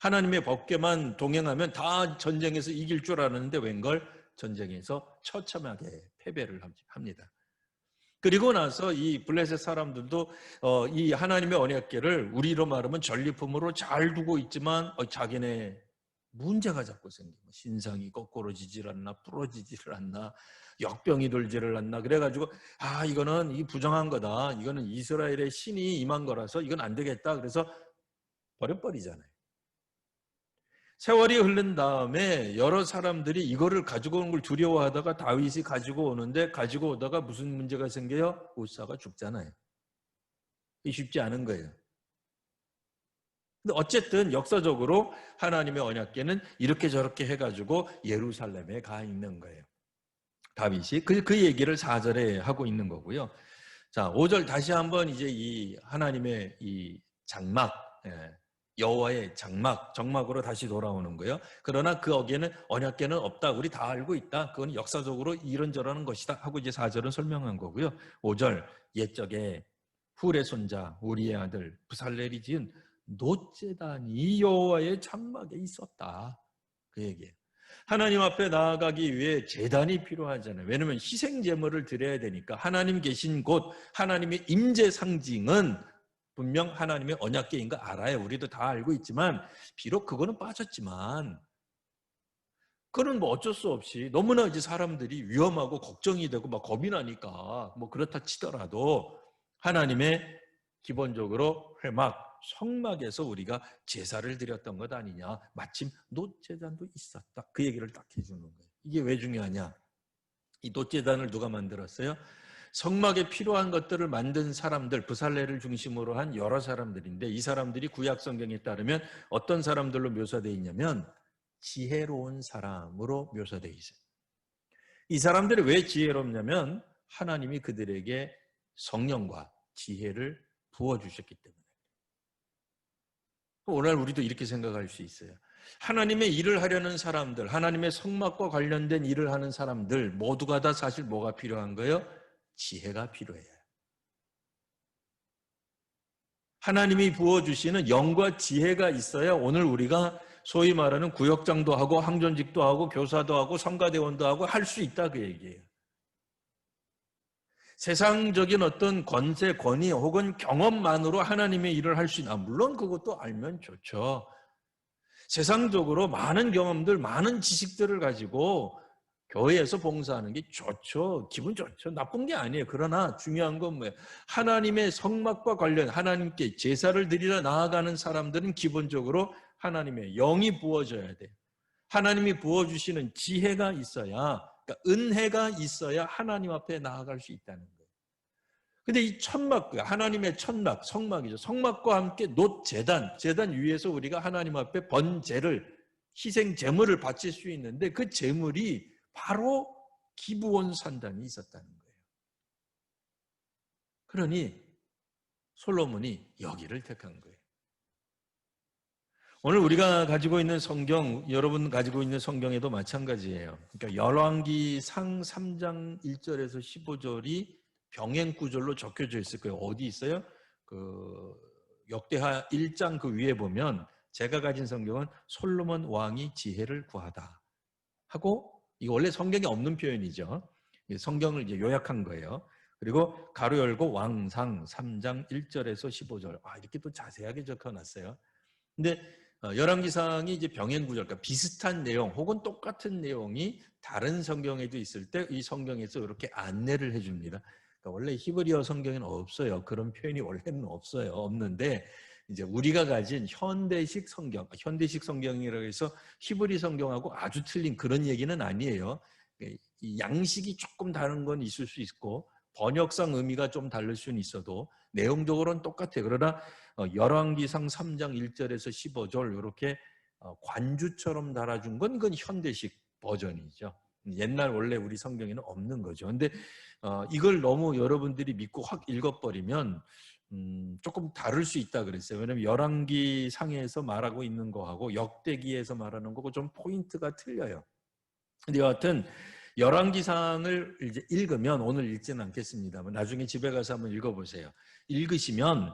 하나님의 법궤만 동행하면 다 전쟁에서 이길 줄 알았는데 웬걸 전쟁에서 처참하게 패배를 합니다. 그리고 나서 이 블레셋 사람들도 이 하나님의 언약궤를 우리로 말하면 전리품으로 잘 두고 있지만 자기네 문제가 자꾸 생기고 신상이 거꾸로지질 않나 부러지지를 않나 역병이 돌지를 않나 그래가지고 이거는 이 부정한 거다. 이거는 이스라엘의 신이 임한 거라서 이건 안 되겠다. 그래서 버려버리잖아요. 세월이 흐른 다음에 여러 사람들이 이거를 가지고 오는 걸 두려워하다가 다윗이 가지고 오는데 가지고 오다가 무슨 문제가 생겨요? 우사가 죽잖아요. 쉽지 않은 거예요. 근데 어쨌든 역사적으로 하나님의 언약궤는 이렇게 저렇게 해가지고 예루살렘에 가 있는 거예요. 다윗이 그 얘기를 4절에 하고 있는 거고요. 자, 5절 다시 한번 이제 이 하나님의 이 장막 여호와의 정막으로 다시 돌아오는 거예요. 그러나 거기에는 언약궤는 없다. 우리 다 알고 있다. 그건 역사적으로 이런저런 것이다 하고 이제 4절은 설명한 거고요. 5절 옛적에 훌의 손자 우리의 아들 부살렐이 지은 놋제단이 여호와의 장막에 있었다. 그 얘기예요. 하나님 앞에 나아가기 위해 제단이 필요하잖아요. 왜냐하면 희생 제물을 드려야 되니까. 하나님 계신 곳, 하나님의 임재 상징은 분명 하나님의 언약궤인 거 알아요. 우리도 다 알고 있지만 비록 그거는 빠졌지만 그거는 뭐 어쩔 수 없이 너무나 이제 사람들이 위험하고 걱정이 되고 막 겁이 나니까 뭐 그렇다 치더라도 하나님의 기본적으로 회막, 성막에서 우리가 제사를 드렸던 것 아니냐. 마침 놋제단도 있었다. 그 얘기를 딱 해주는 거예요. 이게 왜 중요하냐. 이 놋제단을 누가 만들었어요? 성막에 필요한 것들을 만든 사람들, 브살레를 중심으로 한 여러 사람들인데 이 사람들이 구약 성경에 따르면 어떤 사람들로 묘사되어 있냐면 지혜로운 사람으로 묘사되어 있어요. 이 사람들이 왜 지혜롭냐면 하나님이 그들에게 성령과 지혜를 부어주셨기 때문에. 오늘 우리도 이렇게 생각할 수 있어요. 하나님의 일을 하려는 사람들, 하나님의 성막과 관련된 일을 하는 사람들 모두가 다 사실 뭐가 필요한 거예요? 지혜가 필요해요. 하나님이 부어주시는 영과 지혜가 있어야 오늘 우리가 소위 말하는 구역장도 하고 항전직도 하고 교사도 하고 성가대원도 하고 할 수 있다 그 얘기예요. 세상적인 어떤 권세, 권위 혹은 경험만으로 하나님의 일을 할 수 있나? 물론 그것도 알면 좋죠. 세상적으로 많은 경험들, 많은 지식들을 가지고 교회에서 봉사하는 게 좋죠. 기분 좋죠. 나쁜 게 아니에요. 그러나 중요한 건 뭐예요? 하나님의 성막과 관련 하나님께 제사를 드리러 나아가는 사람들은 기본적으로 하나님의 영이 부어져야 돼요. 하나님이 부어주시는 지혜가 있어야, 그러니까 은혜가 있어야 하나님 앞에 나아갈 수 있다는 거예요. 근데 이 천막, 하나님의 천막, 성막이죠. 성막과 함께 놋제단, 제단 위에서 우리가 하나님 앞에 번제를, 희생 제물을 바칠 수 있는데 그 제물이 바로 기브온 산당이 있었다는 거예요. 그러니 솔로몬이 여기를 택한 거예요. 오늘 우리가 가지고 있는 성경, 여러분 가지고 있는 성경에도 마찬가지예요. 그러니까 열왕기상 3장 1절에서 15절이 병행 구절로 적혀져 있을 거예요. 어디 있어요? 그 역대하 1장 그 위에 보면 제가 가진 성경은 솔로몬 왕이 지혜를 구하다 하고, 이거 원래 성경에 없는 표현이죠. 성경을 이제 요약한 거예요. 그리고 가로 열고 왕상 3장 1절에서 15절. 이렇게 또 자세하게 적혀놨어요. 근데 열왕기상이 이제 병행 구절, 그러니까 비슷한 내용 혹은 똑같은 내용이 다른 성경에도 있을 때 이 성경에서 이렇게 안내를 해줍니다. 그러니까 원래 히브리어 성경에는 없어요. 그런 표현이 원래는 없어요. 없는데 이제 우리가 가진 현대식 성경, 현대식 성경이라고 해서 히브리 성경하고 아주 틀린 그런 얘기는 아니에요. 이 양식이 조금 다른 건 있을 수 있고 번역상 의미가 좀 다를 수는 있어도 내용적으로는 똑같아요. 그러나 열왕기상 3장 1절에서 15절 이렇게 관주처럼 달아준 건 그건 현대식 버전이죠. 옛날 원래 우리 성경에는 없는 거죠. 근데 이걸 너무 여러분들이 믿고 확 읽어버리면 조금 다를 수 있다 그랬어요. 왜냐하면 열왕기상에서 말하고 있는 거하고 역대기에서 말하는 거고 좀 포인트가 틀려요. 근데 여하튼 열왕기상을 이제 읽으면, 오늘 읽지는 않겠습니다만 나중에 집에 가서 한번 읽어보세요. 읽으시면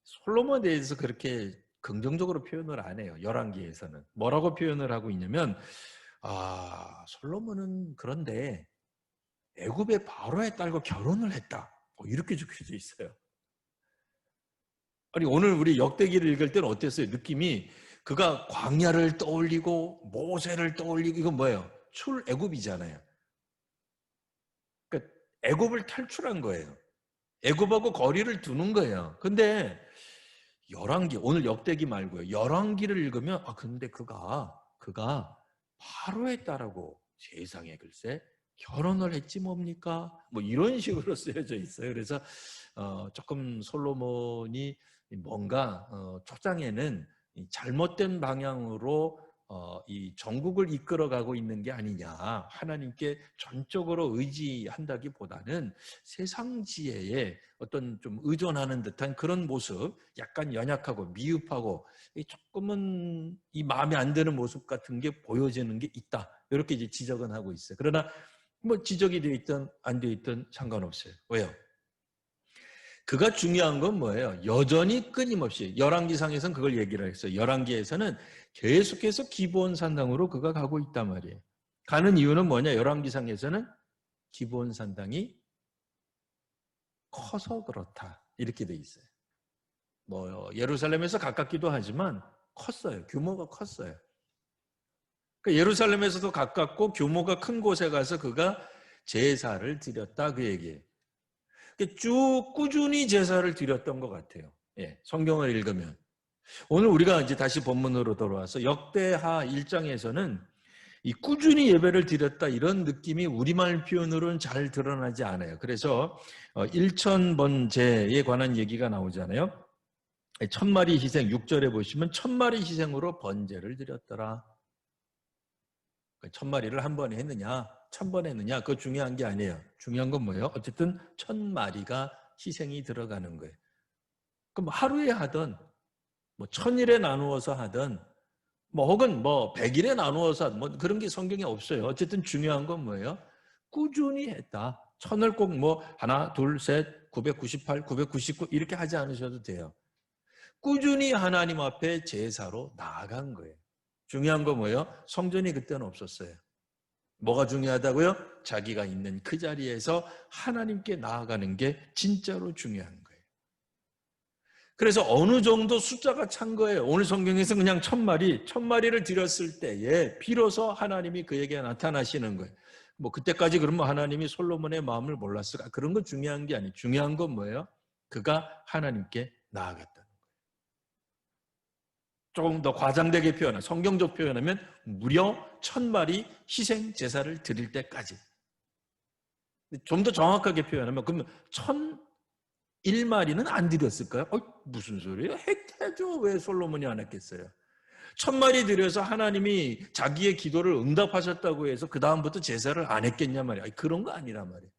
솔로몬에 대해서 그렇게 긍정적으로 표현을 안 해요. 열왕기에서는 뭐라고 표현을 하고 있냐면 솔로몬은 그런데 애굽의 바로의 딸과 결혼을 했다. 이렇게 적혀져 있어요. 아니 오늘 우리 역대기를 읽을 때는 어땠어요? 느낌이 그가 광야를 떠올리고 모세를 떠올리고, 이건 뭐예요? 출애굽이잖아요. 그러니까 애굽을 탈출한 거예요. 애굽하고 거리를 두는 거예요. 근데 열왕기, 오늘 역대기 말고요. 열왕기를 읽으면 근데 그가 바로의 딸하고 세상에 글쎄 결혼을 했지 뭡니까? 뭐 이런 식으로 쓰여져 있어요. 그래서 조금 솔로몬이 뭔가 초장에는 잘못된 방향으로 이 전국을 이끌어가고 있는 게 아니냐. 하나님께 전적으로 의지한다기보다는 세상 지혜에 어떤 좀 의존하는 듯한 그런 모습, 약간 연약하고 미흡하고 조금은 이 마음에 안 드는 모습 같은 게 보여지는 게 있다. 이렇게 이제 지적은 하고 있어요. 그러나 뭐 지적이 되어 있든 안 되어 있든 상관없어요. 왜요? 그가 중요한 건 뭐예요? 여전히 끊임없이 열왕기상에서는 그걸 얘기를 했어요. 열왕기에서는 계속해서 기브온 산당으로 그가 가고 있단 말이에요. 가는 이유는 뭐냐? 열왕기상에서는 기브온 산당이 커서 그렇다. 이렇게 돼 있어요. 뭐 예루살렘에서 가깝기도 하지만 컸어요. 규모가 컸어요. 그러니까 예루살렘에서도 가깝고 규모가 큰 곳에 가서 그가 제사를 드렸다 그 얘기예요. 쭉 꾸준히 제사를 드렸던 것 같아요. 예, 성경을 읽으면. 오늘 우리가 이제 다시 본문으로 돌아와서 역대하 1장에서는 이 꾸준히 예배를 드렸다 이런 느낌이 우리말 표현으로는 잘 드러나지 않아요. 그래서 1000번제에 관한 얘기가 나오잖아요. 1000마리 희생 6절에 보시면 1000마리 희생으로 번제를 드렸더라. 1000마리를 한 번에 했느냐 1000번 했느냐 그거 중요한 게 아니에요. 중요한 건 뭐예요? 어쨌든 1000마리가 희생이 들어가는 거예요. 그럼 하루에 하든 뭐 1000일에 나누어서 하든 뭐 혹은 뭐 100일에 나누어서 뭐 그런 게 성경에 없어요. 어쨌든 중요한 건 뭐예요? 꾸준히 했다. 1000을 꼭 뭐 하나, 둘, 셋, 998, 999 이렇게 하지 않으셔도 돼요. 꾸준히 하나님 앞에 제사로 나아간 거예요. 중요한 건 뭐예요? 성전이 그때는 없었어요. 뭐가 중요하다고요? 자기가 있는 그 자리에서 하나님께 나아가는 게 진짜로 중요한 거예요. 그래서 어느 정도 숫자가 찬 거예요. 오늘 성경에서 그냥 1000마리를 드렸을 때에 비로소 하나님이 그에게 나타나시는 거예요. 뭐 그때까지 그러면 하나님이 솔로몬의 마음을 몰랐을까? 그런 건 중요한 게 아니에요. 중요한 건 뭐예요? 그가 하나님께 나아갔다는 거예요. 조금 더 과장되게 표현하면 성경적 표현하면 무려 1000마리 희생 제사를 드릴 때까지. 좀 더 정확하게 표현하면 그러면 1001마리는 안 드렸을까요? 무슨 소리예요? 해줘. 왜 솔로몬이 안 했겠어요? 1000마리 드려서 하나님이 자기의 기도를 응답하셨다고 해서 그 다음부터 제사를 안 했겠냐 말이야. 그런 거 아니란 말이에요.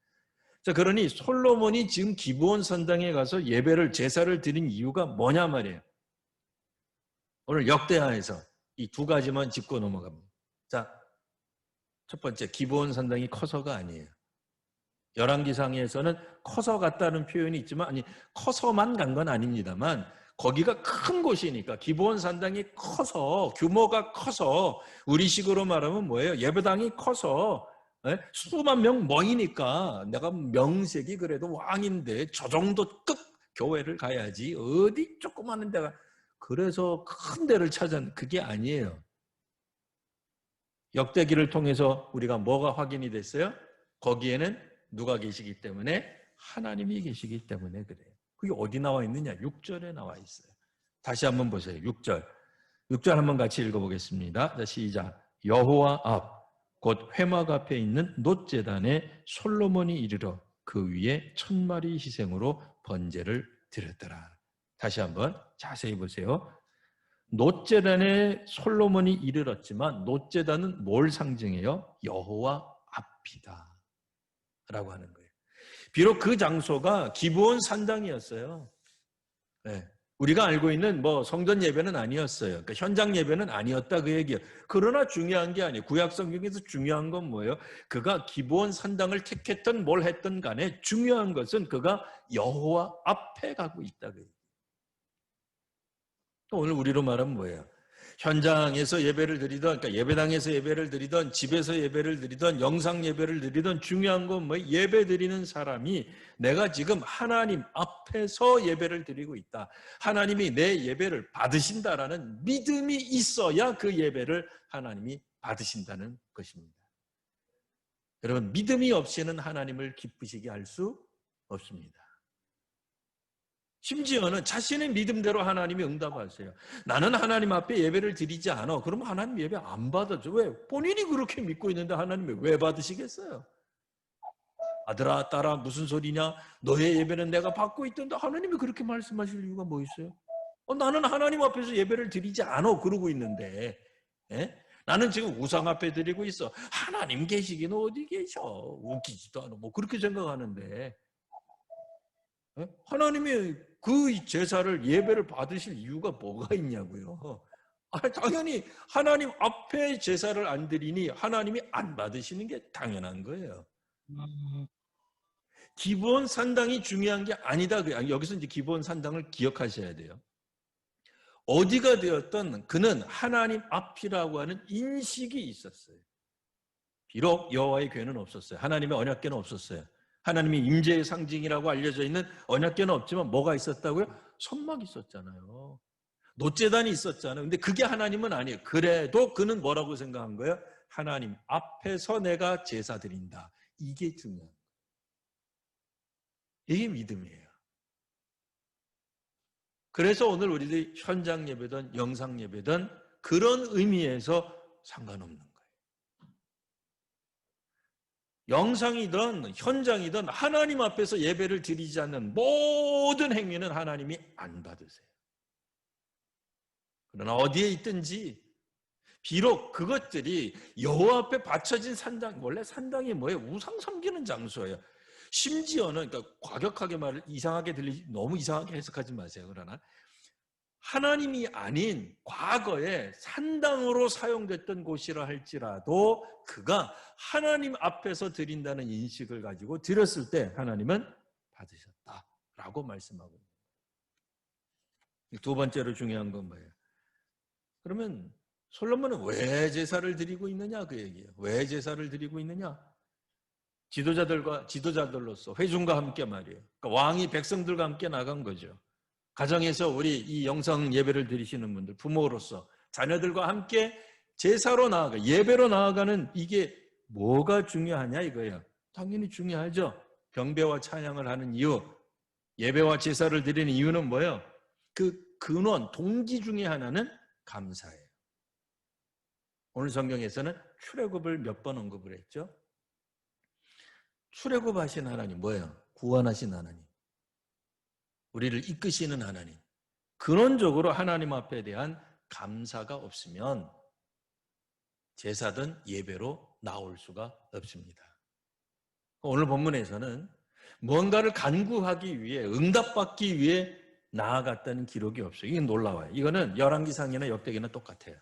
자, 그러니 솔로몬이 지금 기브온 산당에 가서 예배를 제사를 드린 이유가 뭐냐 말이에요. 오늘 역대하에서 이 두 가지만 짚고 넘어갑니다. 자, 첫 번째 기브온 산당이 커서가 아니에요. 열왕기상에서는 커서 갔다는 표현이 있지만 아니 커서만 간 건 아닙니다만 거기가 큰 곳이니까 기브온 산당이 커서 규모가 커서 우리식으로 말하면 뭐예요? 예배당이 커서 수만 명 모이니까 내가 명색이 그래도 왕인데 저 정도 급 교회를 가야지 어디 조그마한 데가 그래서 큰 데를 찾은 그게 아니에요. 역대기를 통해서 우리가 뭐가 확인이 됐어요? 거기에는 누가 계시기 때문에? 하나님이 계시기 때문에 그래요. 그게 어디 나와 있느냐? 6절에 나와 있어요. 다시 한번 보세요. 6절. 6절 한번 같이 읽어보겠습니다. 자, 시작. 여호와 앞, 곧 회막 앞에 있는 놋제단에 솔로몬이 이르러 그 위에 1000마리 희생으로 번제를 드렸더라. 다시 한번 자세히 보세요. 놋제단에 솔로몬이 이르렀지만 놋제단은 뭘 상징해요? 여호와 앞이다 라고 하는 거예요. 비록 그 장소가 기브온 산당이었어요. 네. 우리가 알고 있는 뭐 성전 예배는 아니었어요. 그러니까 현장 예배는 아니었다 그 얘기예요. 그러나 중요한 게 아니에요. 구약 성경에서 중요한 건 뭐예요? 그가 기브온 산당을 택했던 뭘 했던 간에 중요한 것은 그가 여호와 앞에 가고 있다 그 얘기예요. 오늘 우리로 말하면 뭐예요? 현장에서 예배를 드리던, 그러니까 예배당에서 예배를 드리던, 집에서 예배를 드리던, 영상 예배를 드리던 중요한 건 뭐 예배 드리는 사람이 내가 지금 하나님 앞에서 예배를 드리고 있다. 하나님이 내 예배를 받으신다라는 믿음이 있어야 그 예배를 하나님이 받으신다는 것입니다. 여러분, 믿음이 없이는 하나님을 기쁘시게 할 수 없습니다. 심지어는 자신의 믿음대로 하나님이 응답하세요. 나는 하나님 앞에 예배를 드리지 않아. 그러면 하나님 예배 안 받아줘. 왜? 본인이 그렇게 믿고 있는데 하나님이 왜 받으시겠어요? 아들아, 딸아, 무슨 소리냐? 너의 예배는 내가 받고 있던데 하나님이 그렇게 말씀하실 이유가 뭐 있어요? 나는 하나님 앞에서 예배를 드리지 않아. 그러고 있는데 나는 지금 우상 앞에 드리고 있어. 하나님 계시기는 어디 계셔? 웃기지도 않아. 뭐 그렇게 생각하는데 하나님이 그 제사를 예배를 받으실 이유가 뭐가 있냐고요. 당연히 하나님 앞에 제사를 안 드리니 하나님이 안 받으시는 게 당연한 거예요. 기본 산당이 중요한 게 아니다. 여기서 이제 기본 산당을 기억하셔야 돼요. 어디가 되었던 그는 하나님 앞이라고 하는 인식이 있었어요. 비록 여호와의 궤는 없었어요. 하나님의 언약궤는 없었어요. 하나님의 임재의 상징이라고 알려져 있는 언약궤는 없지만 뭐가 있었다고요? 선막이 있었잖아요. 놋제단이 있었잖아요. 근데 그게 하나님은 아니에요. 그래도 그는 뭐라고 생각한 거예요? 하나님 앞에서 내가 제사 드린다. 이게 중요한 거예요. 이게 믿음이에요. 그래서 오늘 우리들이 현장 예배든 영상 예배든 그런 의미에서 상관없는 거예요. 영상이든 현장이든 하나님 앞에서 예배를 드리지 않는 모든 행위는 하나님이 안 받으세요. 그러나 어디에 있든지 비록 그것들이 여호와 앞에 바쳐진 산당, 원래 산당이 뭐예요? 우상 섬기는 장소예요. 심지어는 그러니까 과격하게 말을 이상하게 너무 이상하게 해석하지 마세요. 그러나 하나님이 아닌 과거에 산당으로 사용됐던 곳이라 할지라도 그가 하나님 앞에서 드린다는 인식을 가지고 드렸을 때 하나님은 받으셨다라고 말씀하고 있는 거예요. 두 번째로 중요한 건 뭐예요? 그러면 솔로몬은 왜 제사를 드리고 있느냐 그 얘기예요. 왜 제사를 드리고 있느냐? 지도자들로서 회중과 함께 말이에요. 그러니까 왕이 백성들과 함께 나간 거죠. 가정에서 우리 이 영상 예배를 드리시는 분들, 부모로서 자녀들과 함께 제사로 나아가, 예배로 나아가는 이게 뭐가 중요하냐 이거예요. 당연히 중요하죠. 경배와 찬양을 하는 이유, 예배와 제사를 드리는 이유는 뭐예요? 그 근원, 동기 중에 하나는 감사예요. 오늘 성경에서는 출애굽을 몇 번 언급을 했죠? 출애굽하신 하나님 뭐예요? 구원하신 하나님. 우리를 이끄시는 하나님. 근원적으로 하나님 앞에 대한 감사가 없으면 제사든 예배로 나올 수가 없습니다. 오늘 본문에서는 뭔가를 간구하기 위해 응답받기 위해 나아갔다는 기록이 없어요. 이게 놀라워요. 이거는 열왕기상이나 역대기나 똑같아요.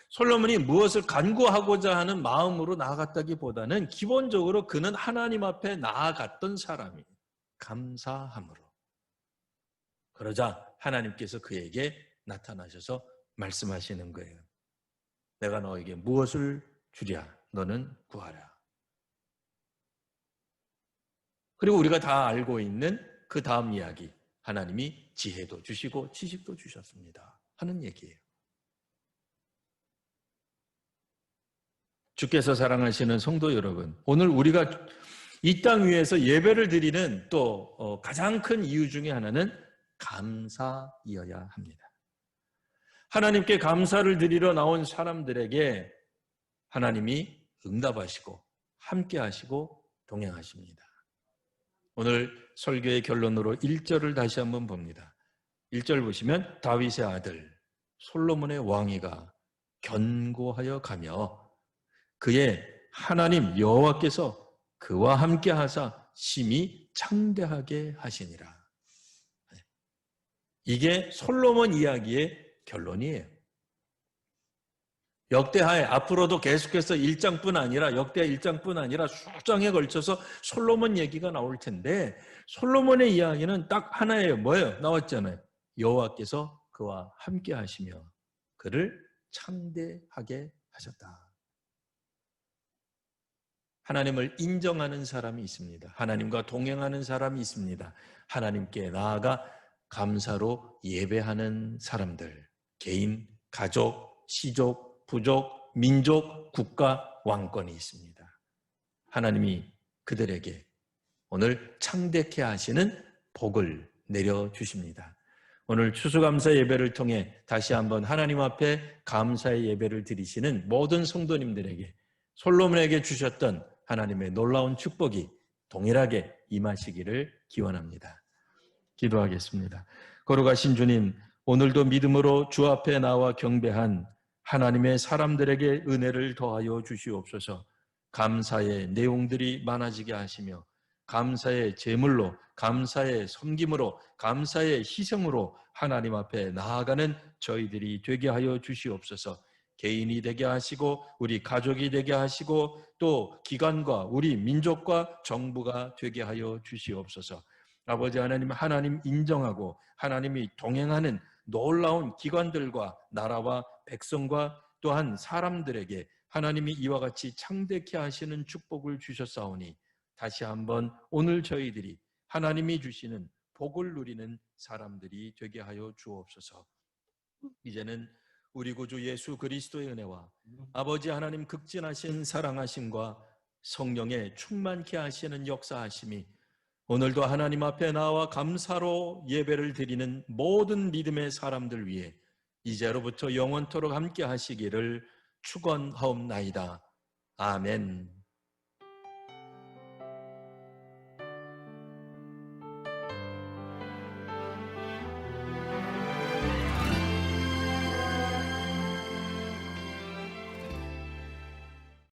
솔로몬이 무엇을 간구하고자 하는 마음으로 나아갔다기보다는 기본적으로 그는 하나님 앞에 나아갔던 사람이에요. 감사함으로. 그러자 하나님께서 그에게 나타나셔서 말씀하시는 거예요. 내가 너에게 무엇을 주랴? 너는 구하라. 그리고 우리가 다 알고 있는 그 다음 이야기. 하나님이 지혜도 주시고 지식도 주셨습니다. 하는 얘기예요. 주께서 사랑하시는 성도 여러분, 오늘 우리가 이 땅 위에서 예배를 드리는 또 가장 큰 이유 중에 하나는 감사이어야 합니다. 하나님께 감사를 드리러 나온 사람들에게 하나님이 응답하시고 함께 하시고 동행하십니다. 오늘 설교의 결론으로 1절을 다시 한번 봅니다. 1절 보시면 다윗의 아들 솔로몬의 왕위가 견고하여 가며 그의 하나님 여호와께서 그와 함께 하사 심히 창대하게 하시니라. 이게 솔로몬 이야기의 결론이에요. 역대하에 앞으로도 계속해서 1장뿐 아니라 역대하 1장뿐 아니라 수장에 걸쳐서 솔로몬 얘기가 나올 텐데 솔로몬의 이야기는 딱 하나예요. 뭐예요? 나왔잖아요. 여호와께서 그와 함께 하시며 그를 창대하게 하셨다. 하나님을 인정하는 사람이 있습니다. 하나님과 동행하는 사람이 있습니다. 하나님께 나아가 감사로 예배하는 사람들, 개인, 가족, 시족, 부족, 민족, 국가, 왕권이 있습니다. 하나님이 그들에게 오늘 창대케 하시는 복을 내려주십니다. 오늘 추수감사 예배를 통해 다시 한번 하나님 앞에 감사의 예배를 드리시는 모든 성도님들에게 솔로몬에게 주셨던 하나님의 놀라운 축복이 동일하게 임하시기를 기원합니다. 기도하겠습니다. 거룩하신 주님, 오늘도 믿음으로 주 앞에 나와 경배한 하나님의 사람들에게 은혜를 더하여 주시옵소서. 감사의 내용들이 많아지게 하시며 감사의 제물로, 감사의 섬김으로, 감사의 희생으로 하나님 앞에 나아가는 저희들이 되게 하여 주시옵소서. 개인이 되게 하시고 우리 가족이 되게 하시고 또 기관과 우리 민족과 정부가 되게 하여 주시옵소서. 아버지 하나님, 하나님 인정하고 하나님이 동행하는 놀라운 기관들과 나라와 백성과 또한 사람들에게 하나님이 이와 같이 창대케 하시는 축복을 주셨사오니 다시 한번 오늘 저희들이 하나님이 주시는 복을 누리는 사람들이 되게 하여 주옵소서. 이제는 우리 구주 예수 그리스도의 은혜와 아버지 하나님 극진하신 사랑하심과 성령의 충만케 하시는 역사하심이 오늘도 하나님 앞에 나와 감사로 예배를 드리는 모든 믿음의 사람들 위해 이제로부터 영원토록 함께 하시기를 축원하옵나이다. 아멘.